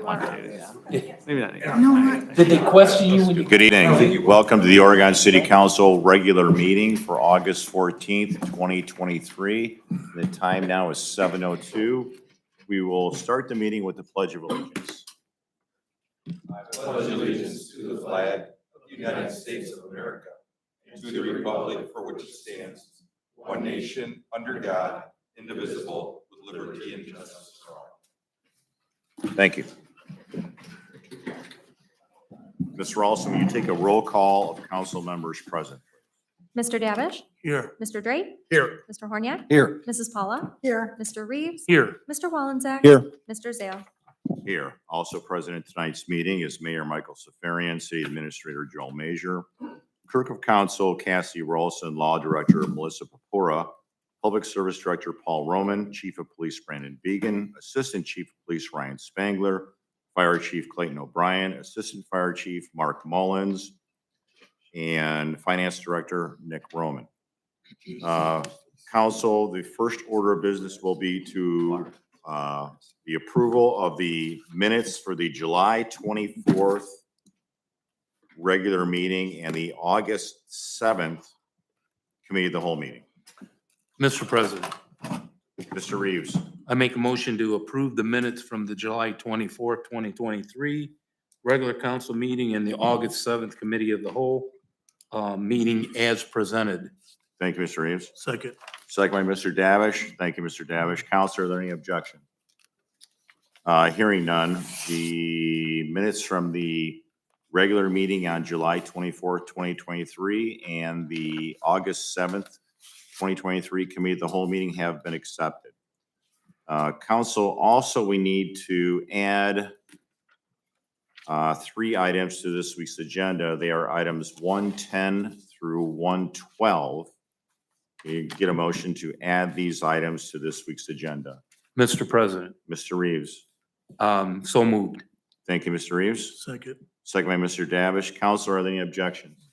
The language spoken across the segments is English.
Maybe not. Did they question you when you? Good evening. Welcome to the Oregon City Council regular meeting for August 14th, 2023. The time now is 7:02. We will start the meeting with the Pledge of Allegiance. I pledge allegiance to the flag of the United States of America and to the republic for which it stands, one nation, under God, indivisible, with liberty and justice for all. Thank you. Mr. Ralston, will you take a roll call of council members present? Mr. Davish? Here. Mr. Drake? Here. Mr. Horniak? Here. Mrs. Paula? Here. Mr. Reeves? Here. Mr. Wallenzak? Here. Mr. Zale? Here. Also present at tonight's meeting is Mayor Michael Safarian, City Administrator Joel Major, Clerk of Council Cassie Ralston, Law Director Melissa Papura, Public Service Director Paul Roman, Chief of Police Brandon Began, Assistant Chief of Police Ryan Spangler, Fire Chief Clayton O'Brien, Assistant Fire Chief Mark Mullins, and Finance Director Nick Roman. Council, the first order of business will be to the approval of the minutes for the July 24th regular meeting and the August 7th Committee of the Whole meeting. Mr. President, Mr. Reeves, I make a motion to approve the minutes from the July 24th, 2023 regular council meeting and the August 7th Committee of the Whole meeting as presented. thank you, Mr. Reeves. Second. Second by Mr. Davish. Thank you, Mr. Davish. Counselor, are there any objection? Hearing none, the minutes from the regular meeting on July 24th, 2023 and the August 7th, 2023 Committee of the Whole meeting have been accepted. Council, also we need to add three items to this week's agenda. They are items 110 through 112. You get a motion to add these items to this week's agenda. Mr. President, Mr. Reeves. so moved. Thank you, Mr. Reeves. Second. Second by Mr. Davish. Counselor, are there any objections?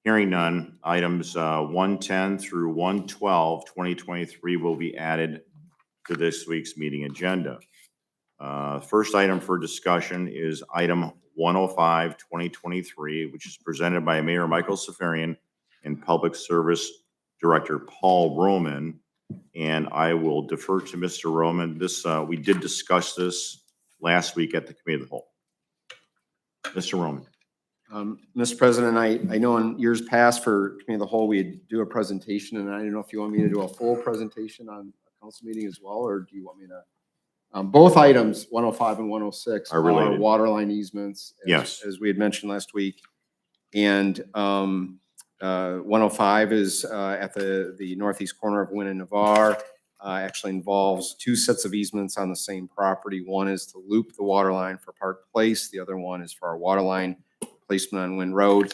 Hearing none, items 110 through 112, 2023 will be added to this week's meeting agenda. First item for discussion is item 105, 2023, which is presented by Mayor Michael Safarian and Public Service Director Paul Roman. And I will defer to Mr. Roman. This, we did discuss this last week at the Committee of the Whole. Mr. Roman. Mr. President, I know in years past for Committee of the Whole, we'd do a presentation, and I don't know if you want me to do a full presentation on a council meeting as well, or do you want me to? Both items, 105 and 106, are related. Water line easements. Yes. As we had mentioned last week. And 105 is at the northeast corner of Wynn and Navarre. Actually involves two sets of easements on the same property. One is to loop the water line for Park Place. The other one is for our water line placement on Wynn Road.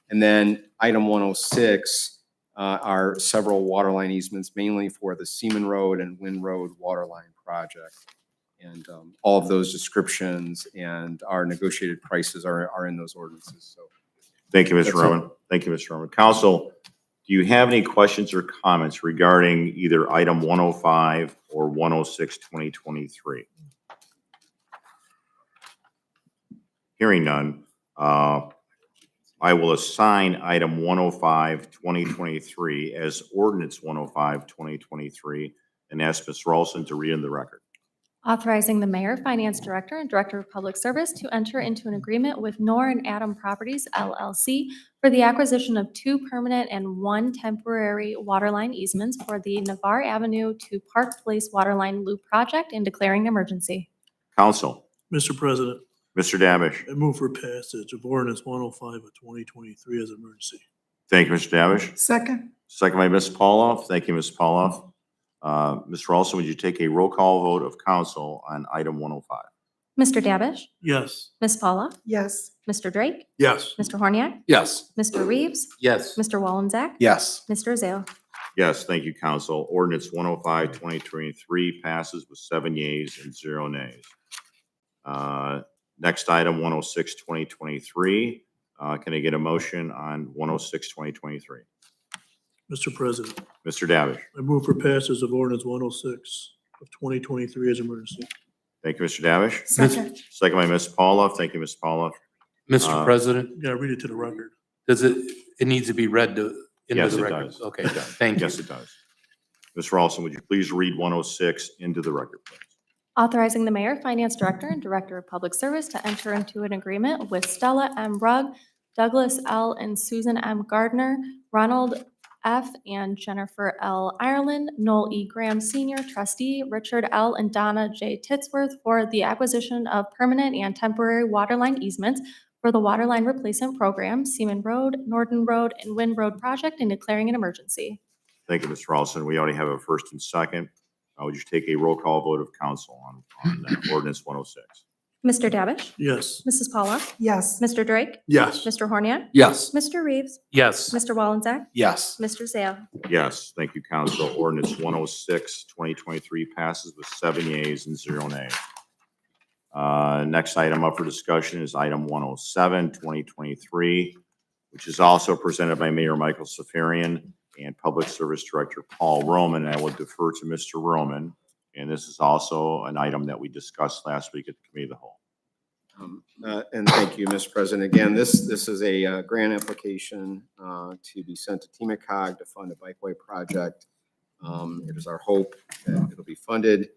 And then item 106 are several water line easements, mainly for the Seaman Road and Wynn Road water line project. And all of those descriptions and our negotiated prices are in those ordinances. So Thank you, Mr. That's Roman. Thank you, Mr. Roman. Council, do you have any questions or comments regarding either item 105 or 106, 2023? Hearing none, I will assign item 105, 2023 as ordinance 105, 2023 and ask Ms. Ralston to read in the record. Authorizing the mayor, finance director, and director of public service to enter into an agreement with Nor and Adam Properties LLC for the acquisition of 2 permanent and 1 temporary waterline easements for the Navarre Avenue to Park Place waterline loop project and declaring an emergency. Council, Mr. President, Mr. Davish. I move for passage of ordinance 105 of 2023 as emergency. Thank you, Mr. Davish. Second. Second by Ms. Pauloff. Thank you, Ms. Pauloff. Ms. Ralston, would you take a roll call vote of council on item 105? Mr. Davish? Yes. Ms. Paula? Yes. Mr. Drake? Yes. Mr. Horniak? Yes. Mr. Reeves? Yes. Mr. Wallenzak? yes. Mr. Zale? Yes, thank you, council. Ordinance 105, 2023 passes with 7 yeas and 0 nays. Next item, 106, 2023. Can I get a motion on 106, 2023? Mr. President, Mr. Davish. I move for passage of ordinance 106 of 2023 as emergency. Thank you, Mr. Davish. Second. Second by Ms. Paula. Thank you, Ms. Paula. Mr. President, Yeah, read it to the record. does it needs to be read into Yes, the it record? does. Okay, It does. thank you. Yes, it does. Ms. Ralston, would you please read 106 into the record, please? Authorizing the mayor, finance director, and director of public service to enter into an agreement with Stella M. Rugg, Douglas L. and Susan M. Gardner, Ronald F. and Jennifer L. Ireland, Noel E. Graham Senior trustee, Richard L. and Donna J. Titsworth for the acquisition of permanent and temporary waterline easements for the waterline replacement program, Seaman Road, Norton Road, and Wind Road project, and declaring an emergency. Thank you, Ms. Ralston. We already have a first and second. Would you take a roll call vote of council on ordinance 106? Mr. Davish? Yes. Mrs. Paula? Yes. Mr. Drake? Yes. Mr. Horniak? Yes. Mr. Reeves? Yes, Mr. Wallensack? Yes. Mr. Zale? Yes, thank you, council. Ordinance 106, 2023 passes with 7 yeas and 0 nays. Next item up for discussion is item 107, 2023, which is also presented by Mayor Michael Safarian and Public Service Director Paul Roman. I will defer to Mr. Roman. And this is also an item that we discussed last week at the Committee of the Whole. And thank you, Mr. President. Again, this is a grant application to be sent to TMCOG to fund a bikeway project. It is our hope that it'll be funded.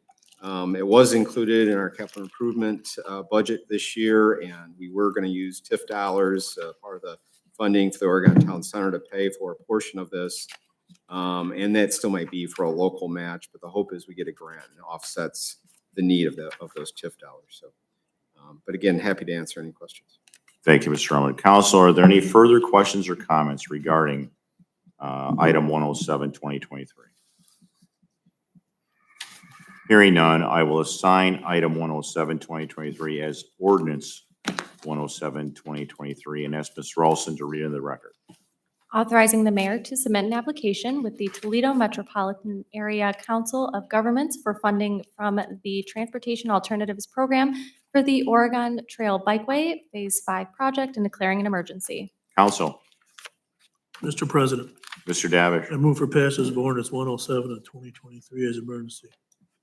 It was included in our capital improvement budget this year, and we were going to use TIF dollars, part of the funding for the Oregon Town Center, to pay for a portion of this. And that still might be for a local match, but the hope is we get a grant and offsets the need of those TIF dollars. So, but again, happy to answer any questions. Thank you, Mr. Roman. Council, are there any further questions or comments regarding item 107, 2023? Hearing none, I will assign item 107, 2023 as ordinance 107, 2023, and ask Ms. Ralston to read in the record. Authorizing the mayor to submit an application with the Toledo Metropolitan Area Council of Governments for funding from the Transportation Alternatives Program for the Oregon Trail Bikeway Phase 5 project and declaring an emergency. Council, Mr. President, Mr. Davish. I move for passage of ordinance 107 of 2023 as emergency.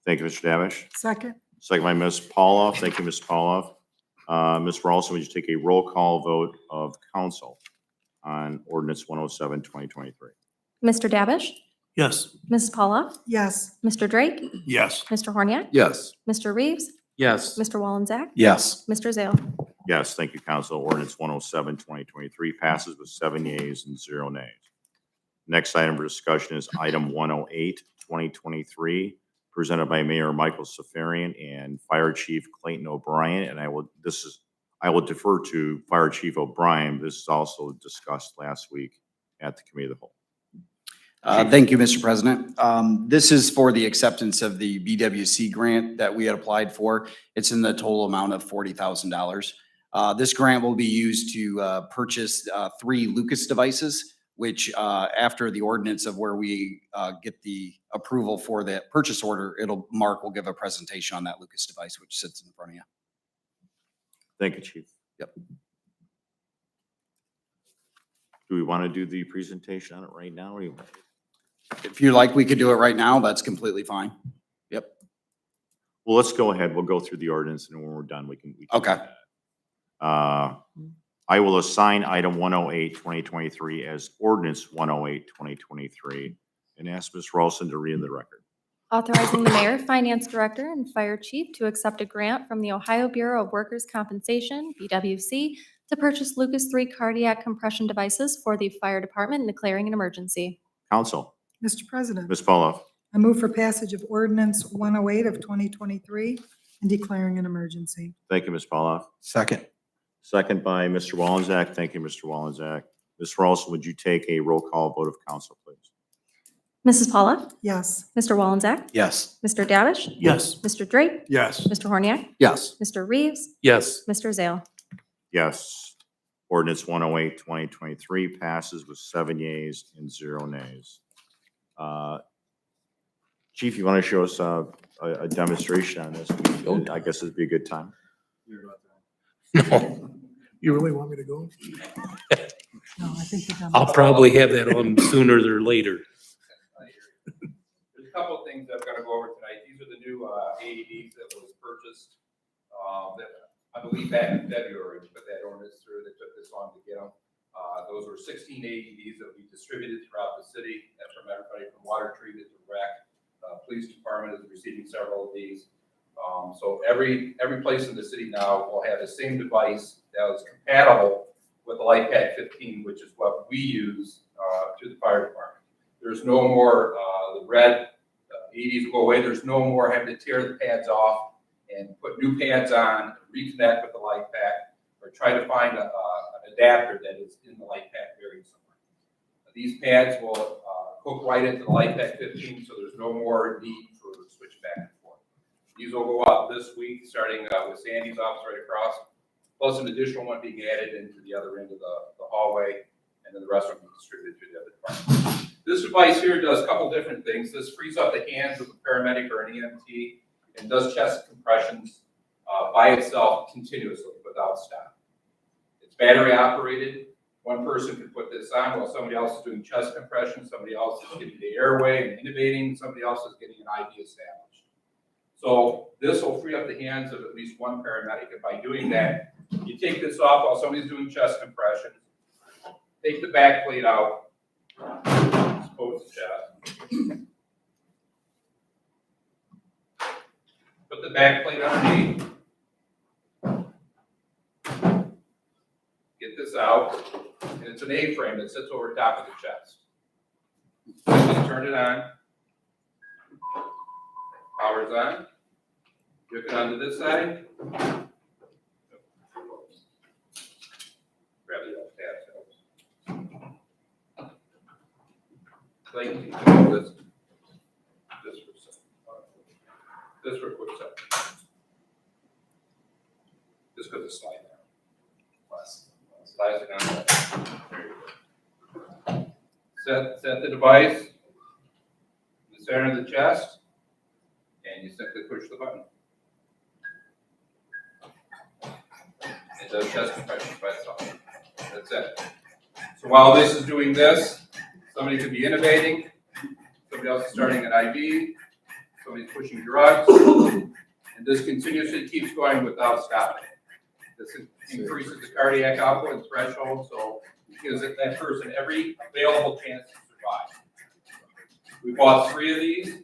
Thank you, Mr. Davish. Second. Second by Ms. Pauloff. Thank you, Ms. Pauloff. Ms. Ralston, would you take a roll call vote of council on ordinance 107, 2023? Mr. Davish? Yes. Mrs. Paula? Yes. Mr. Drake? Yes. Mr. Horniak? Yes. Mr. Reeves? yes, Mr. Wallensack? Yes. Mr. Zale? Yes, thank you, council. Ordinance 107, 2023 passes with 7 yeas and 0 nays. Next item for discussion is item 108, 2023, presented by Mayor Michael Safarian and Fire Chief Clayton O'Brien. And I will defer to Fire Chief O'Brien. This is also discussed last week at the Committee of the Whole. Thank you, Mr. President. This is for the acceptance of the BWC grant that we had applied for. It's in the total amount of $40,000. This grant will be used to purchase 3 Lucas devices, which after the ordinance of where we get the approval for the purchase order, Mark will give a presentation on that Lucas device, which sits in front of you. Thank you, Chief. Yep. Do we want to do the presentation on it right now? Or do you want? If you like, we could do it right now. That's completely fine. Yep. Well, let's go ahead. We'll go through the ordinance, and when we're done, we can. Okay. do that. I will assign item 108, 2023 as ordinance 108, 2023, and ask Ms. Ralston to read in the record. Authorizing the mayor, finance director, and fire chief to accept a grant from the Ohio Bureau of Workers' Compensation, BWC, to purchase Lucas 3 cardiac compression devices for the fire department and declaring an emergency. Council, Mr. President, Ms. Pauloff. I move for passage of ordinance 108 of 2023 and declaring an emergency. Thank you, Ms. Pauloff. Second. Second by Mr. Wallensack. Thank you, Mr. Wallensack. Ms. Ralston, would you take a roll call vote of council, please? Mrs. Paula? Yes. Mr. Wallensack? Yes. Mr. Davish? Yes. Mr. Drake? Yes. Mr. Horniak? Yes. Mr. Reeves? yes, Mr. Zale? Yes. Ordinance 108, 2023 passes with 7 yeas and 0 nays. Chief, you want to show us a demonstration on this? I guess it'd be a good time. no, You really want me to go? No, I think we're done. I'll probably have that on sooner or later. There's a couple of things I've got to go over tonight. These are the new AEDs that was purchased, I believe back in February, but that ordinance through, that took this long to get them. Those were 16 AEDs that we distributed throughout the city. That's from everybody from water treatment to rec. Police department is receiving several of these. So every place in the city now will have the same device that is compatible with the LifePak 15, which is what we use through the fire department. There's no more the red AEDs will go away. There's no more having to tear the pads off and put new pads on, reconnect with the LifePak, or try to find an adapter that is in the LifePak buried somewhere. These pads will hook right into the LifePak 15, so there's no more need for switch back and forth. These will go out this week, starting with Sandy's office right across, plus an additional one being added into the other end of the hallway, and then the rest will be distributed through the other departments. This device here does a couple different things. This frees up the hands of a paramedic or an EMT and does chest compressions by itself continuously without stop. It's battery operated. One person can put this on while somebody else is doing chest compression, somebody else is getting the airway and intubating, somebody else is getting an IV established. So this will free up the hands of at least one paramedic. And by doing that, you take this off while somebody's doing chest compression, take the back plate out, expose the chest, put the back plate underneath, get this out, and it's an A-frame that sits over top of the chest. Just turn it on, power's on, hook it onto this side, grab the other tab. Like, you can hold this for a second. This for a quick second. Just because it's slide down. Slides it down. There you go. Set the device in the center of the chest, and you simply push the button. It does chest compression by itself. That's it. So while this is doing this, somebody could be intubating, somebody else is starting an IV, somebody's pushing drugs, and this continuously keeps going without stopping. This increases the cardiac output threshold, so it gives that person every available chance to survive. We bought 3 of these.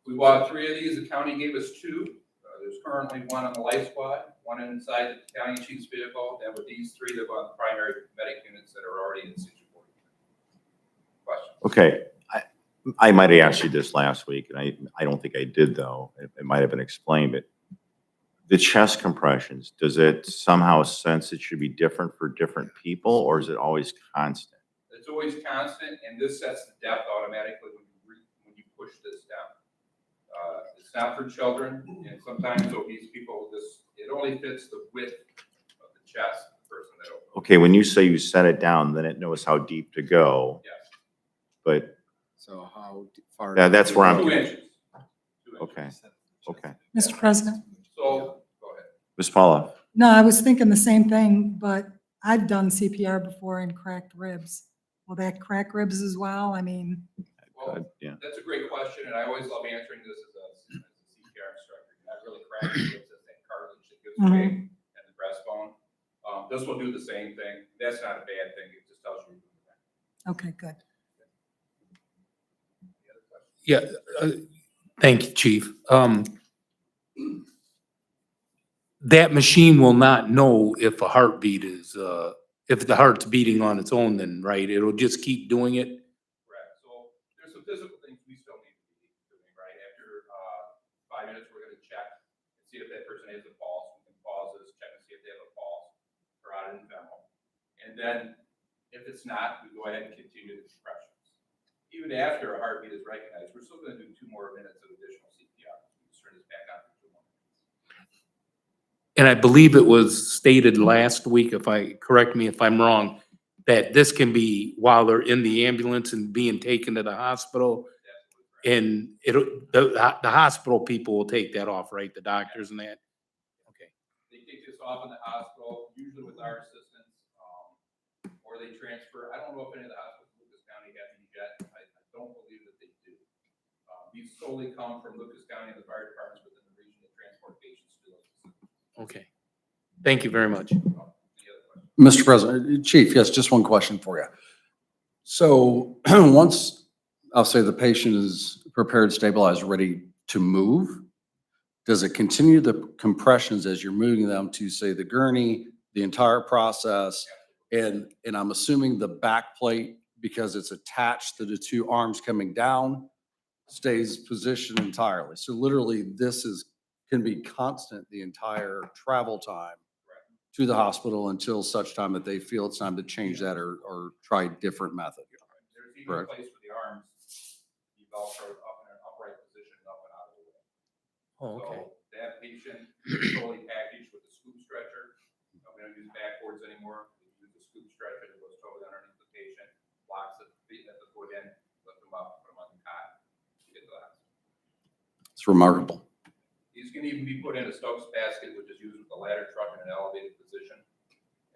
The county gave us 2. There's currently one on the life squad, one inside the county chief's vehicle, and with these 3 that are on the primary medic units that are already in situ. Questions? Okay, I might have asked you this last week, and I don't think I did, though. It might have been explained, but the chest compressions, does it somehow sense it should be different for different people, or is it always constant? It's always constant, and this sets the depth automatically when you push this down. It's not for children, and sometimes obese people, it only fits the width of the chest of the person that opens. Okay, when you say you set it down, then it knows how deep to go, Yes. but So how far? that's where I'm. 2 inches. 2 inches. Okay, okay. Mr. President? So, go ahead. Ms. Paula? No, I was thinking the same thing, but I've done CPR before and cracked ribs. Will that crack ribs as well? I mean, Well, Yeah. that's a great question, and I always love answering this as a CPR instructor. You're not really cracking it, it's that cartilage that gives way and the breastbone. This will do the same thing. That's not a bad thing. It just tells you you're doing that. okay, good. Any other questions? Yeah, thank you, Chief. That machine will not know if a heartbeat is, if the heart's beating on its own then, right? It'll just keep doing it? Correct. So there's some physical things we still need to be doing, right? After 5 minutes, we're gonna check and see if that person has a pulse. We can pause this, check and see if they have a pulse or out an infemal. And then if it's not, we go ahead and continue the compressions. Even after a heartbeat is recognized, we're still gonna do 2 more minutes of additional CPR. Let's turn this back on for 2 more minutes. And I believe it was stated last week, correct me if I'm wrong, that this can be while they're in the ambulance and being taken to the hospital. And the hospital people will take that off, right? The doctors and that? Okay. They take this off in the hospital, usually with our assistance, or they transfer. I don't know if any of the hospitals in Lucas County have these yet. I don't believe that they do. These solely come from Lucas County and the fire departments within the region that transport patients to those facilities. Okay. Thank you very much. Any other questions? Mr. President, Chief, yes, just one question for you. So once, I'll say the patient is prepared, stabilized, ready to move, does it continue the compressions as you're moving them to, say, the gurney, the entire process? And I'm assuming the back plate, because it's attached to the two arms coming down, stays positioned entirely. So literally, can be constant the entire travel time to the hospital until such time that they feel it's time to change that or try a different method. There's even a Correct. place for the arms, you also up in an upright position, up and out of the way. Oh, okay. So that patient is solely packaged with a scoop stretcher. We don't use backboards anymore. We use a scoop stretcher that goes totally underneath the patient, locks the feet at the foot end, lift them up, put them on the cot, to get to the hospital. It's remarkable. These can even be put in a Stokes basket, which is used with a ladder truck in an elevated position,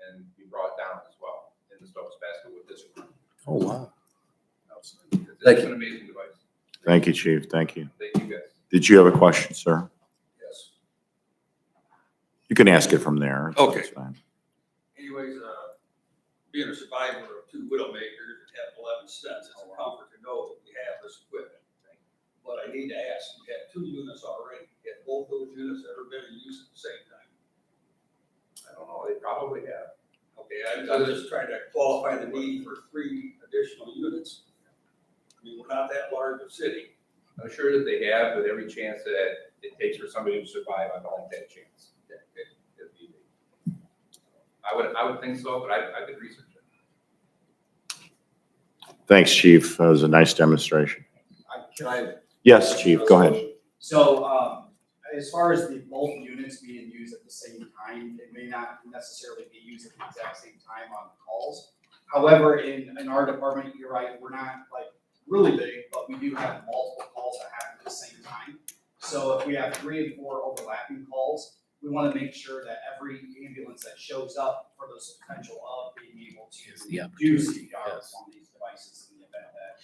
and be brought down as well in the Stokes basket with this one. Oh, wow. It's an amazing device. Thank you, Chief. Thank you. Thank you, guys. Did you have a question, sir? Yes. You can ask it from there. Okay. That's fine. Anyways, being a survivor of 2 widowmakers that have 11 stents, it's a comfort to know that we have this equipment. But I need to ask, we have 2 units already. Have both those units ever been in use at the same time? I don't know, they probably have. Okay, I'm just trying to qualify the need for 3 additional units. I mean, we're not that large a city. I'm sure that they have, but every chance that it takes for somebody to survive, I don't like that chance. It'd be- I would think so, but I could research it. Thanks, Chief. That was a nice demonstration. Can I? Yes, Chief, go ahead. So, as far as the both units being used at the same time, it may not necessarily be used at the exact same time on calls. However, in our department, you're right, we're not like really big, but we do have multiple calls that happen at the same time. So if we have 3 and 4 overlapping calls, we want to make sure that every ambulance that shows up for those potential of being able Yeah. to do CPR on these devices in the event that,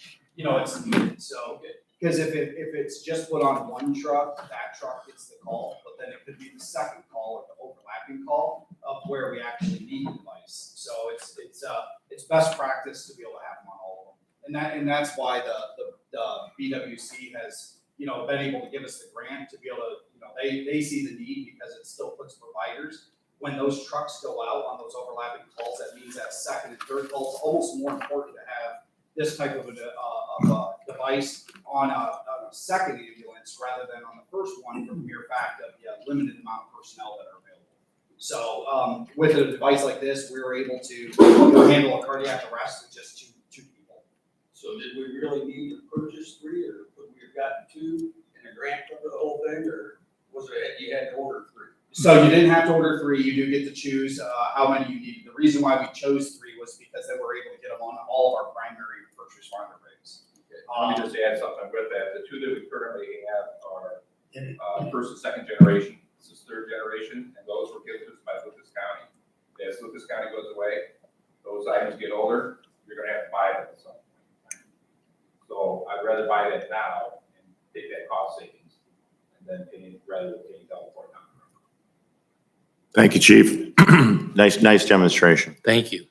it's needed. So, because if it's just put on one truck, that truck gets the call, but then it could be the second call or the overlapping call of where we actually need the device. So it's best practice to be able to have them on all of them. And that's why the BWC has, been able to give us the grant to be able to, they see the need because it still puts providers, when those trucks go out on those overlapping calls, that means that second and third call is almost more important to have this type of a device on a second ambulance rather than on the first one for the mere fact of the limited amount of personnel that are available. So with a device like this, we were able to handle a cardiac arrest with just two people. So did we really need to purchase 3, or could we have gotten 2 and a grant cover the whole thing, or was it, you had to order 3? So you didn't have to order 3, you do get to choose how many you need. The reason why we chose 3 was because they were able to get them on all of our primary first responder rigs. Let me just add something with that. The 2 that we currently have are first and second generation. This is 3rd generation, and those were given to us by Lucas County. As Lucas County goes away, those items get older, you're gonna have to buy them at some point. So I'd rather buy that now and take that cost savings, and then rather than paying double for it now. Thank you, Chief. Nice demonstration. Thank you.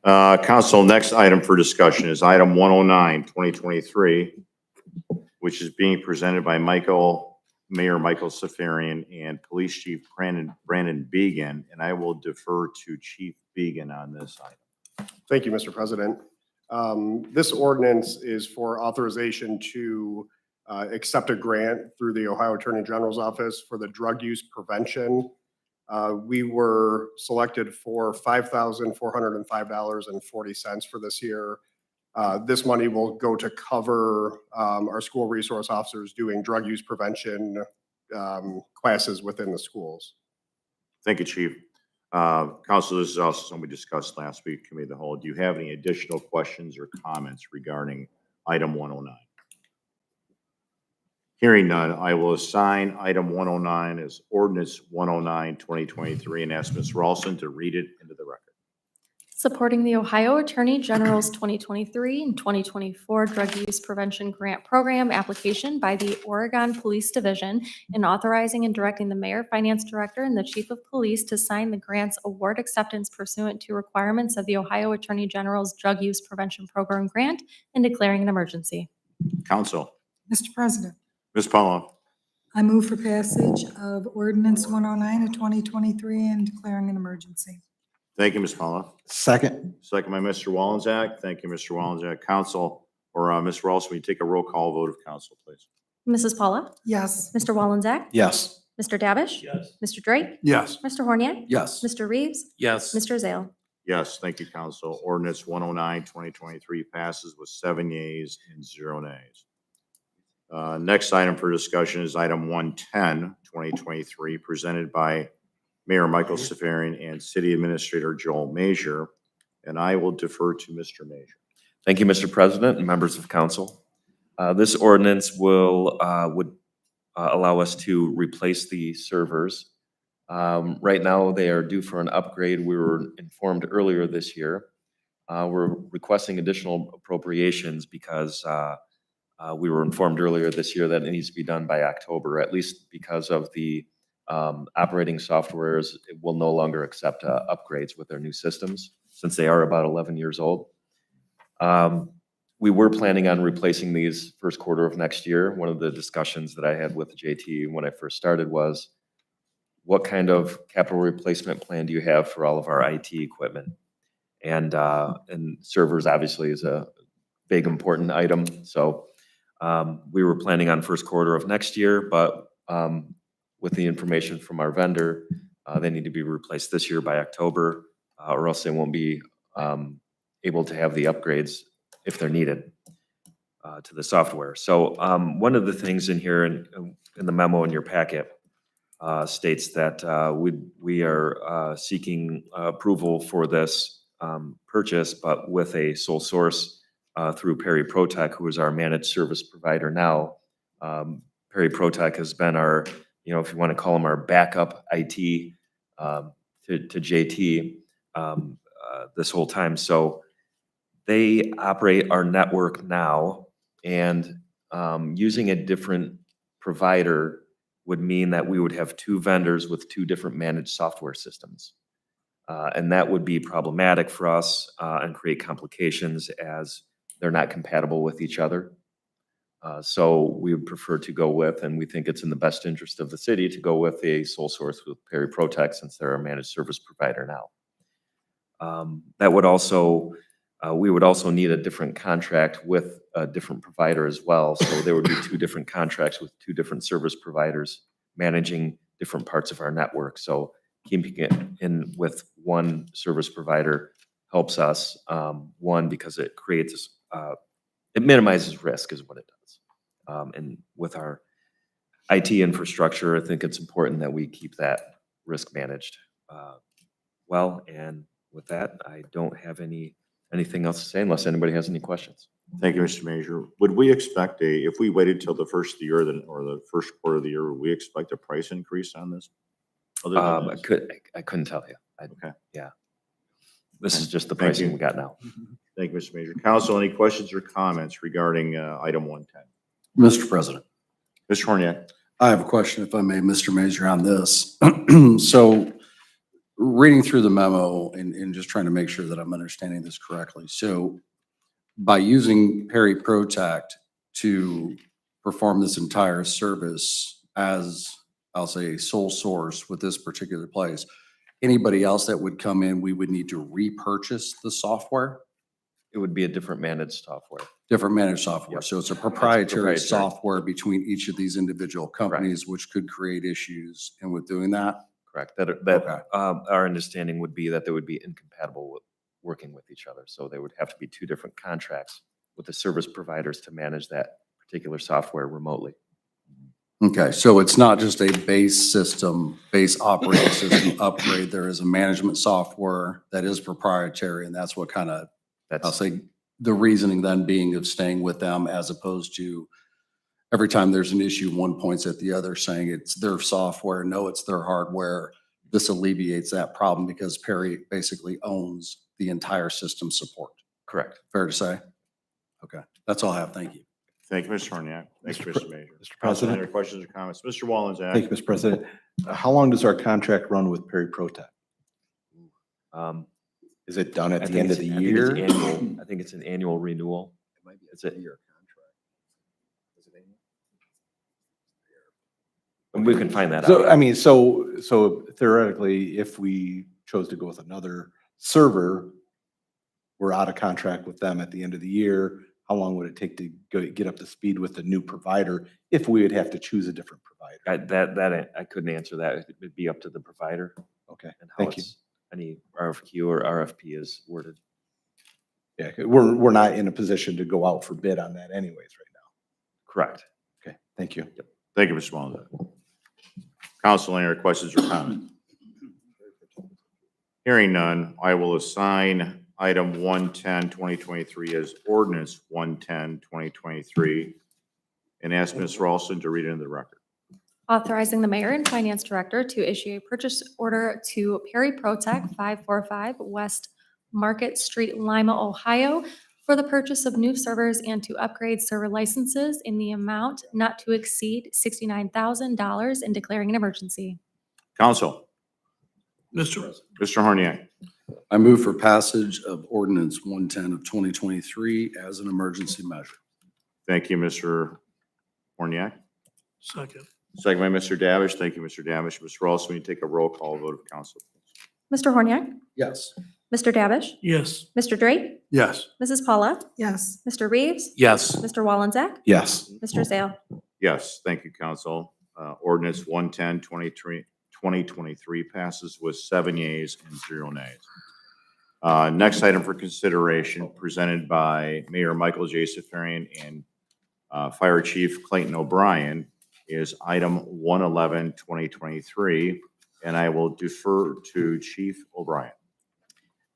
Council, next item for discussion is item 109, 2023, which is being presented by Mayor Michael Safarian and Police Chief Brandon Began, and I will defer to Chief Began on this item. Thank you, Mr. President. This ordinance is for authorization to accept a grant through the Ohio Attorney General's Office for the drug use prevention. We were selected for $5,405.40 for this year. This money will go to cover our school resource officers doing drug use prevention classes within the schools. Thank you, Chief. Council, this is also something we discussed last week, Committee of the Whole. Do you have any additional questions or comments regarding item 109? Hearing none, I will assign item 109 as ordinance 109, 2023, and ask Ms. Ralston to read it into the record. Supporting the Ohio Attorney General's 2023 and 2024 Drug Use Prevention Grant Program application by the Oregon Police Division, and authorizing and directing the Mayor, Finance Director, and the Chief of Police to sign the grant's award acceptance pursuant to requirements of the Ohio Attorney General's Drug Use Prevention Program grant and declaring an emergency. Council. Mr. President, Ms. Palmer. I move for passage of ordinance 109 of 2023 and declaring an emergency. Thank you, Ms. Palmer. Second. Second by Mr. Wallenczak. Thank you, Mr. Wallenczak. Council, or Ms. Rawls, will you take a roll call vote of council, please? Mrs. Paula? Yes. Mr. Wallenczak? Yes. Mr. Davish? Yes. Mr. Drake? Yes. Mr. Horniak? Yes. Mr. Reeves? Yes. Mr. Zale? Yes, thank you, council. Ordinance 109, 2023 passes with 7 yeas and 0 nays. Next item for discussion is item 110, 2023, presented by Mayor Michael Safarian and City Administrator Joel Major, and I will defer to Mr. Major. Thank you, Mr. President and members of council. This ordinance would allow us to replace the servers. Right now, they are due for an upgrade. We were informed earlier this year. We're requesting additional appropriations because we were informed earlier this year that it needs to be done by October, at least because of the operating softwares. It will no longer accept upgrades with their new systems since they are about 11 years old. We were planning on replacing these first quarter of next year. One of the discussions that I had with JT when I first started was, what kind of capital replacement plan do you have for all of our IT equipment? And servers obviously is a big important item. So we were planning on first quarter of next year, but with the information from our vendor, they need to be replaced this year by October, or else they won't be able to have the upgrades if they're needed to the software. So one of the things in here in the memo in your packet states that we are seeking approval for this purchase, but with a sole source through Perry Protech, who is our managed service provider now. Perry Protech has been our, if you want to call them our backup IT to JT this whole time. So they operate our network now, and using a different provider would mean that we would have two vendors with two different managed software systems. And that would be problematic for us and create complications as they're not compatible with each other. So we would prefer to go with, and we think it's in the best interest of the city to go with a sole source with Perry Protech, since they're a managed service provider now. That would also, we would also need a different contract with a different provider as well. So there would be two different contracts with two different service providers managing different parts of our network. So keeping it in with one service provider helps us, one, because it creates, it minimizes risk is what it does. And with our IT infrastructure, I think it's important that we keep that risk managed well. And with that, I don't have anything else to say unless anybody has any questions. Thank you, Mr. Major. Would we expect if we waited till the first of the year, or the first quarter of the year, would we expect a price increase on this? Other than this? I couldn't tell you. Okay. Yeah. This is just the Thank pricing you. we got now. Thank you, Mr. Major. Council, any questions or comments regarding item 110? Mr. President, Mr. Horniak. I have a question, if I may, Mr. Major, on this. So reading through the memo and just trying to make sure that I'm understanding this correctly. So by using Perry Protech to perform this entire service as, I'll say, a sole source with this particular place, anybody else that would come in, we would need to repurchase the software? It would be a different managed software. Different managed software. Yep. So it's a proprietary proprietary. software between each of these individual companies, which could create issues. And with doing that, Correct. That Okay. our understanding would be that they would be incompatible with working with each other. So there would have to be two different contracts with the service providers to manage that particular software remotely. okay, so it's not just a base system, base operating system upgrade. There is a management software that is proprietary, and that's what kind of, I'll That's say, the reasoning then being of staying with them, as opposed to every time there's an issue, one points at the other saying it's their software. No, it's their hardware. This alleviates that problem because Perry basically owns the entire system support. Correct. Fair to say? Okay, that's all I have. Thank you. Thank you, Mr. Horniak. Thank you, Mr. Mr. Major. Mr. Council, any President. other questions or comments? Mr. Thank Wallen's. you, Mr. President. How long does our contract run with Perry Protect? Is it done at the end of the year? I think it's an annual renewal. It's a year contract. And we can find that So, out. I mean, so theoretically, if we chose to go with another server, we're out of contract with them at the end of the year. How long would it take to get up to speed with the new provider if we would have to choose a different provider? I couldn't answer that. It would be up to the provider Okay, and how thank you. any RFQ or RFP is worded. Yeah, we're not in a position to go out for bid on that anyways right now. Correct. Okay, thank you. Thank you, Mr. Wallen's. Council, any other questions or comments? Hearing none, I will assign item 110, 2023 as ordinance 110, 2023, and ask Ms. Ralston to read it into the record. Authorizing the mayor and finance director to issue a purchase order to Perry Protech 545 West Market Street, Lima, Ohio, for the purchase of new servers and to upgrade server licenses in the amount not to exceed $69,000 and declaring an emergency. Council, Mr. Mr. Horniak. I move for passage of ordinance 110 of 2023 as an emergency measure. Thank you, Mr. Horniak. Second. Second by Mr. Davish. Thank you, Mr. Davish. Ms. Ralston, will you take a roll call vote of council? Mr. Horniak? Yes. Mr. Davish? Yes. Mr. Drake? Yes. Mrs. Paula? Yes. Mr. Reeves? Yes. Mr. Wallenzak? Yes. Mr. Zale? Yes, thank you, council. Ordinance 110, 2023 passes with 7 yeas and 0 nays. Next item for consideration presented by Mayor Michael J. Safarian and Fire Chief Clayton O'Brien is item 111, 2023, and I will defer to Chief O'Brien.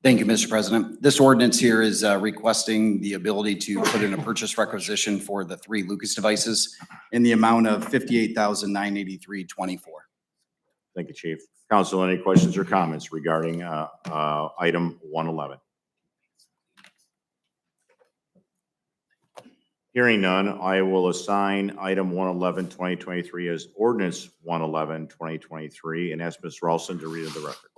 Thank you, Mr. President. This ordinance here is requesting the ability to put in a purchase requisition for the 3 Lucas devices in the amount of $58,983.24. Thank you, Chief. Council, any questions or comments regarding item 111? Hearing none, I will assign item 111, 2023 as ordinance 111, 2023, and ask Ms. Ralston to read in the record.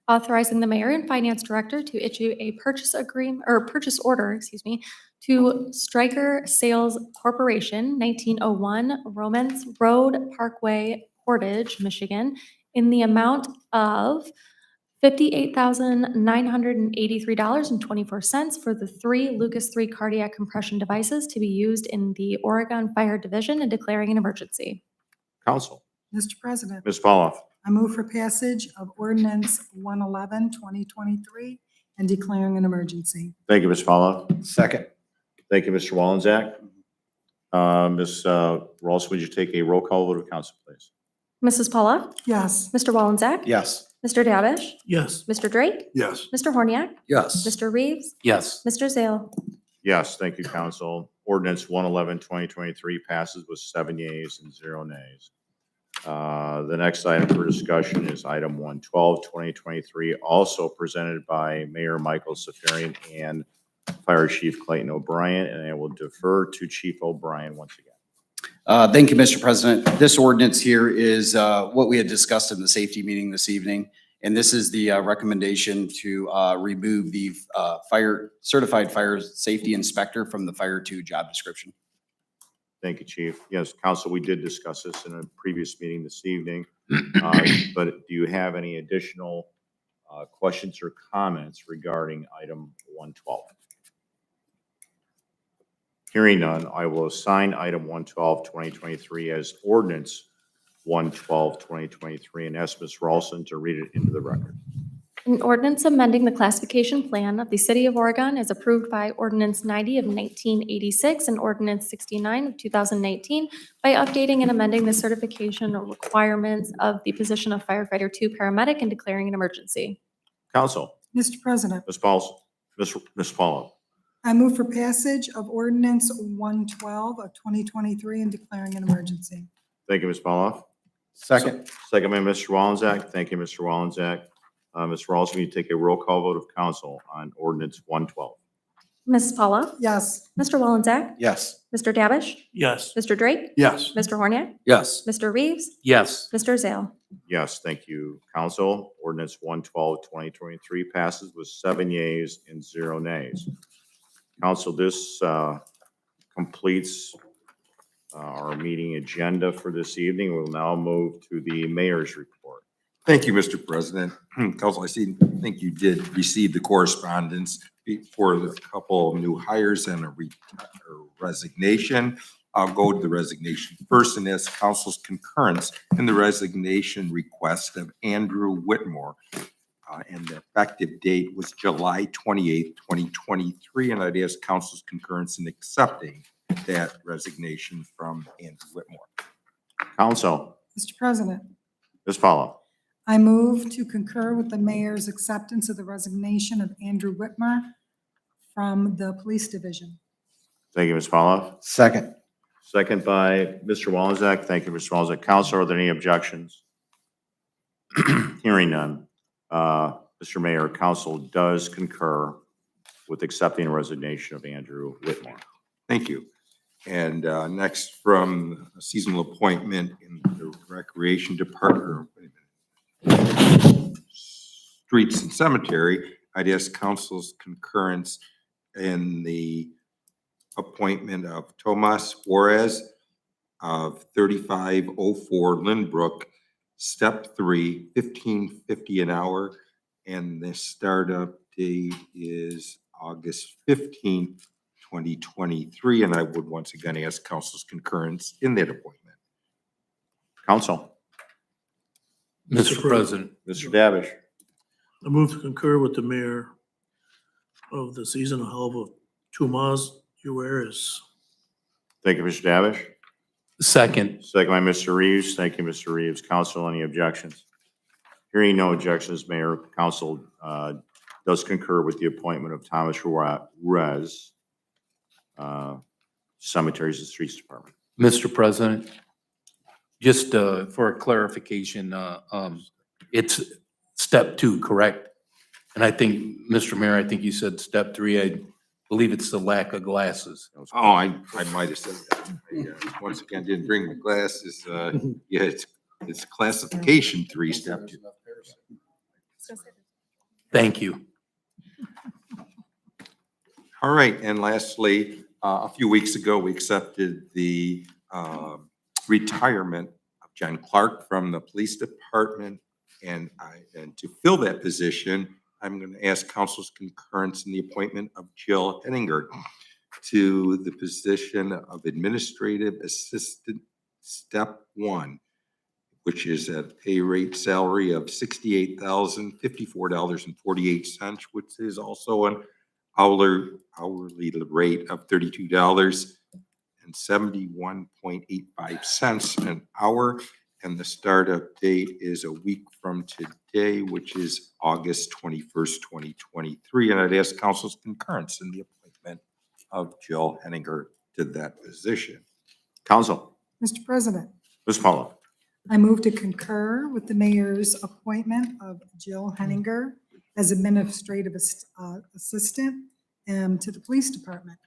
Authorizing the mayor and finance director to issue a purchase agreement, or purchase order, excuse me, to Stryker Sales Corporation, 1901 Romance Road Parkway, Portage, Michigan, in the amount of $58,983.24 for the 3 Lucas 3 cardiac compression devices to be used in the Oregon Fire Division and declaring an emergency. Council, Mr. President, Ms. Pauloff. I move for passage of ordinance 111, 2023 and declaring an emergency. Thank you, Ms. Pauloff. Second. Thank you, Mr. Wallenczak. Ms. Ralston, would you take a roll call vote of council, please? Mrs. Paula? Yes. Mr. Wallenzak? Yes. Mr. Davish? Yes. Mr. Drake? Yes. Mr. Horniak? Yes. Mr. Reeves? Yes. Mr. Zale? Yes, thank you, council. Ordinance 111, 2023 passes with 7 yeas and 0 nays. The next item for discussion is item 112, 2023, also presented by Mayor Michael Safarian and Fire Chief Clayton O'Brien, and I will defer to Chief O'Brien once again. Thank you, Mr. President. This ordinance here is what we had discussed in the safety meeting this evening. And this is the recommendation to remove the certified fire safety inspector from the Fire 2 job description. Thank you, Chief. Yes, council, we did discuss this in a previous meeting this evening. But do you have any additional questions or comments regarding item 112? Hearing none, I will assign item 112, 2023 as ordinance 112, 2023, and ask Ms. Ralston to read it into the record. An ordinance amending the classification plan of the City of Oregon is approved by Ordinance 90 of 1986 and Ordinance 69 of 2019 by updating and amending the certification requirements of the position of firefighter 2 paramedic and declaring an emergency. Council, Mr. President, Ms. Pauls, Ms. Paula. I move for passage of ordinance 112 of 2023 and declaring an emergency. Thank you, Ms. Paula. Second. Second by Mr. Wallenczak. Thank you, Mr. Wallenczak. Ms. Rawls, will you take a roll call vote of council on ordinance 112? Mrs. Paula? Yes. Mr. Wollenzak? Yes. Mr. Davish? Yes. Mr. Drake? Yes. Mr. Horniak? Yes. Mr. Reeves? Yes. Mr. Zale? Yes, thank you, council. Ordinance 112, 2023 passes with 7 yeas and 0 nays. Council, this completes our meeting agenda for this evening. We'll now move to the mayor's report. Thank you, Mr. President. Council, think you did receive the correspondence for a couple of new hires and a resignation. I'll go to the resignation first and ask council's concurrence in the resignation request of Andrew Whitmore. And the effective date was July 28th, 2023. And I'd ask council's concurrence in accepting that resignation from Andrew Whitmore. Council, Mr. President, Ms. Paula. I move to concur with the mayor's acceptance of the resignation of Andrew Whitmer from the police division. Thank you, Ms. Paula. Second. Second by Mr. Walczak. Thank you, Mr. Walczak. Council, are there any objections? Hearing none. Mr. Mayor, council does concur with accepting a resignation of Andrew Whitmore. Thank you. And next, from a seasonal appointment in the Recreation Department, Streets and Cemetery, I'd ask council's concurrence in the appointment of Tomas Juarez of 3504 Lynbrook, Step 3, $15.50 an hour, and the startup date is August 15th, 2023, and I would once again ask council's concurrence in that appointment. Council. Mr. President. Mr. Davish. I move to concur with the mayor of the season of help of Tomas Juarez. Thank you, Mr. Davish. Second. Second by Mr. Reeves. Thank you, Mr. Reeves. Council, any objections? Hearing no objections, Mayor, council does concur with the appointment of Thomas Juarez, Cemeteries and Streets Department. Mr. President, just for a clarification, it's step 2, correct? And I think, Mr. Mayor, I think you said step 3. I believe it's the lack of glasses. Oh, I might have said that. I, once again, didn't bring my glasses. Yeah, it's classification 3, step 2. Thank you. All right, and lastly, a few weeks ago, we accepted the retirement of John Clark from the police department. And to fill that position, I'm going to ask council's concurrence in the appointment of Jill Henninger to the position of administrative assistant, step 1, which is a pay rate salary of $68,054.48, which is also an hourly rate of $32.71.85 an hour. And the startup date is a week from today, which is August 21st, 2023. And I'd ask council's concurrence in the appointment of Jill Henninger to that position. Council. Mr. President, Ms. Paula. I move to concur with the mayor's appointment of Jill Henninger as administrative assistant to the police department.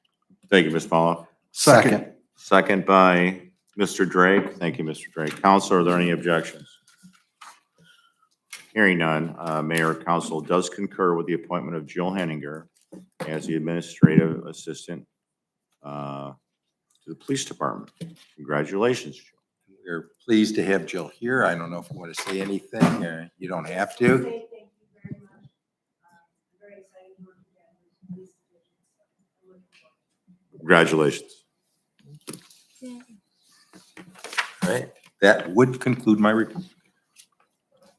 Thank you, Ms. Paula. Second. Second by Mr. Drake. Thank you, Mr. Drake. Council, are there any objections? Hearing none, Mayor, council does concur with the appointment of Jill Henninger as the administrative assistant to the police department. Congratulations, Jill. We're pleased to have Jill here. I don't know if you want to say anything, or you don't have to. Thank you very much. Very exciting to work again with police division. I'm looking forward. Congratulations. All right, that would conclude my report.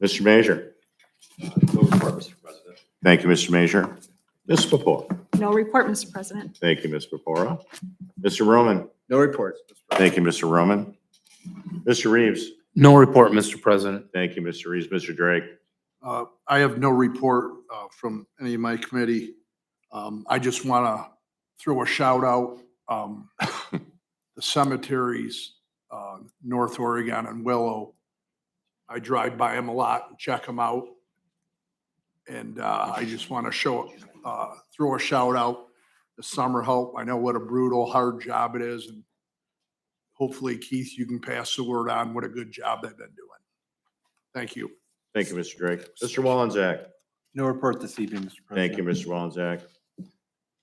Mr. Major. Thank you, Mr. Major. Ms. Pepora. No report, Mr. President. Thank you, Ms. Pepora. Mr. Roman. No report. Thank you, Mr. Roman. Mr. Reeves. No report, Mr. President. Thank you, Mr. Reeves. Mr. Drake. I have no report from any of my committee. I just want to throw a shout out. The cemeteries, North Oregon and Willow. I drive by them a lot and check them out. And I just want to throw a shout out to Summer Help. I know what a brutal, hard job it is. And hopefully, Keith, you can pass the word on what a good job they've been doing. Thank you. Thank you, Mr. Drake. Mr. Wallenczak. No report this evening, Mr. President. Thank you, Mr. Wallenczak.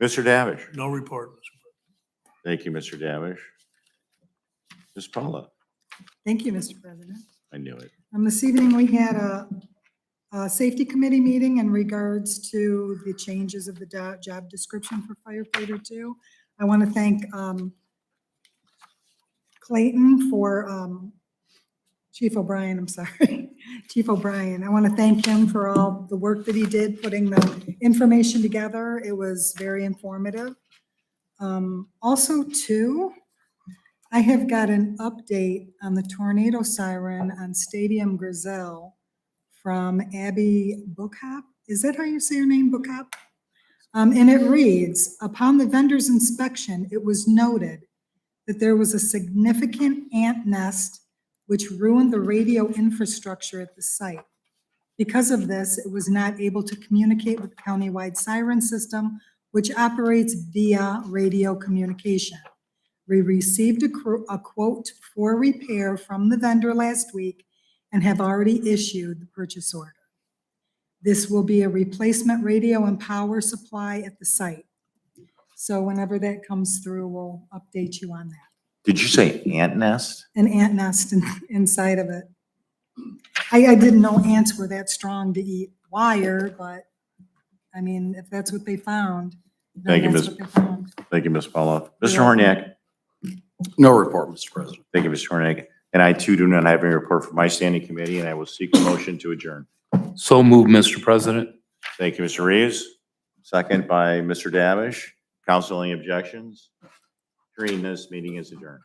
Mr. Davish. No report, Mr. Thank you, Mr. Davish. Ms. Paula. Thank you, Mr. President. I knew it. This evening, we had a safety committee meeting in regards to the changes of the job description for firefighter two. I want to thank Clayton for, Chief O'Brien, I'm sorry, Chief O'Brien. I want to thank him for all the work that he did, putting the information together. It was very informative. Also, too, I have got an update on the tornado siren on Stadium Griselle from Abby Bookop. Is that how you say your name, Bookop? And it reads, upon the vendor's inspection, it was noted that there was a significant ant nest which ruined the radio infrastructure at the site. Because of this, it was not able to communicate with the countywide siren system, which operates via radio communication. We received a quote for repair from the vendor last week and have already issued the purchase order. This will be a replacement radio and power supply at the site. So whenever that comes through, we'll update you on that. Did you say ant nest? An ant nest inside of it. I didn't know ants were that strong to eat wire, but I mean, if that's what they found, Thank then you, that's Ms. what they found. Thank you, Ms. Paula. Mr. You're welcome. Horniak. No report, Mr. President. Thank you, Mr. Horniak. And I too do not have any report from my standing committee, and I will seek a motion to adjourn. So moved, Mr. President. Thank you, Mr. Reeves. Second by Mr. Davish. Council, any objections? Hearing this, meeting is adjourned.